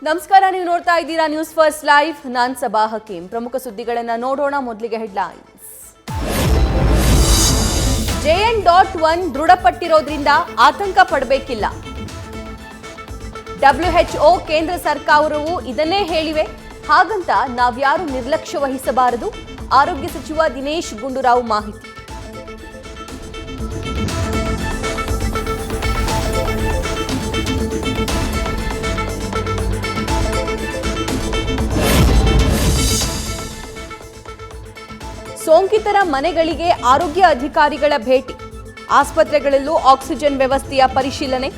ನಮಸ್ಕಾರ, ನೀವು ನೋಡ್ತಾ ಇದ್ದೀರಾ ನ್ಯೂಸ್ ಫಸ್ಟ್ ಲೈವ್. ನಾನ್ ಸಬಾ ಹಕೀಂ. ಪ್ರಮುಖ ಸುದ್ದಿಗಳನ್ನ ನೋಡೋಣ. ಮೊದಲಿಗೆ ಹೆಡ್ಲೈನ್ಸ್. JN.1 ದೃಢಪಟ್ಟಿರೋದ್ರಿಂದ ಆತಂಕ ಪಡಬೇಕಿಲ್ಲ. WHO ಕೇಂದ್ರ ಸರ್ಕಾರವು ಇದನ್ನೇ ಹೇಳಿವೆ. ಹಾಗಂತ ನಾವ್ಯಾರು ನಿರ್ಲಕ್ಷ್ಯ ವಹಿಸಬಾರದು. ಆರೋಗ್ಯ ಸಚಿವ ದಿನೇಶ್ ಗುಂಡೂರಾವ್ ಮಾಹಿತಿ. ಸೋಂಕಿತರ ಮನೆಗಳಿಗೆ ಆರೋಗ್ಯ ಅಧಿಕಾರಿಗಳ ಭೇಟಿ. ಆಸ್ಪತ್ರೆಗಳಲ್ಲೂ ಆಕ್ಸಿಜನ್ ವ್ಯವಸ್ಥೆಯ ಪರಿಶೀಲನೆ.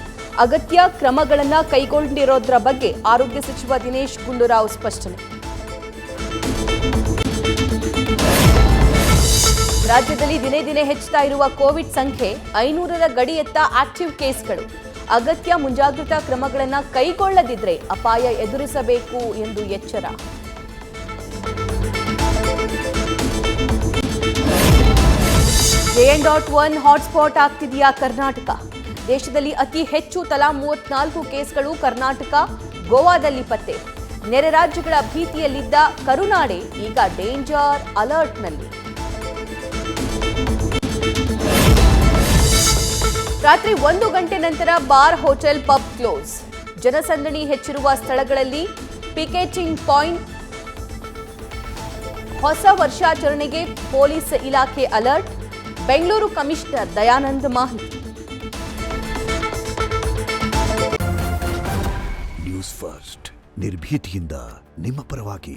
ಅಗತ್ಯ ಕ್ರಮಗಳನ್ನು ಕೈಗೊಂಡಿರೋದ್ರ ಬಗ್ಗೆ ಆರೋಗ್ಯ ಸಚಿವ ದಿನೇಶ್ ಗುಂಡೂರಾವ್ ಸ್ಪಷ್ಟನೆ. ರಾಜ್ಯದಲ್ಲಿ ದಿನೇ ದಿನೇ ಹೆಚ್ಚುತ್ತಾ ಇರುವ ಕೋವಿಡ್ ಸಂಖ್ಯೆ 500ರ ಗಡಿಯತ್ತ ಆಕ್ಟಿವ್ ಕೇಸ್ಗಳು. ಅಗತ್ಯ ಮುಂಜಾಗ್ರತಾ ಕ್ರಮಗಳನ್ನು ಕೈಗೊಳ್ಳದಿದ್ರೆ ಅಪಾಯ ಎದುರಿಸಬೇಕು ಎಂದು ಎಚ್ಚರ. JN.1 hotspot ಆಗ್ತಿದೆಯಾ Karnataka? ದೇಶದಲ್ಲಿ ಅತಿ ಹೆಚ್ಚು ತಲಾ 34 ಕೇಸ್ಗಳು ಕರ್ನಾಟಕ, ಗೋವಾದಲ್ಲಿ ಪತ್ತೆ. ನೆರೆ ರಾಜ್ಯಗಳ ಭೀತಿಯಲ್ಲಿದ್ದ ಕರುನಾಡೆ ಈಗ ಡೇಂಜರ್ ಅಲರ್ಟ್ನಲ್ಲಿ. ರಾತ್ರಿ 1 ಗಂಟೆ ನಂತರ ಬಾರ್, ಹೋಟೆಲ್, ಪಬ್ ಕ್ಲೋಸ್. ಜನಸಂದಣಿ ಹೆಚ್ಚಿರುವ ಸ್ಥಳಗಳಲ್ಲಿ ಪಿಕೆಟಿಂಗ್ ಪಾಯಿಂಟ್. ಹೊಸ ವರ್ಷಾಚರಣೆಗೆ ಪೊಲೀಸ್ ಇಲಾಖೆ ಅಲರ್ಟ್. ಬೆಂಗಳೂರು ಕಮಿಷನರ್ ದಯಾನಂದ್ ಮಾಹಿತಿ. ನ್ಯೂಸ್ ಫಸ್ಟ್, ನಿರ್ಭೀತಿಯಿಂದ ನಿಮ್ಮ ಪರವಾಗಿ.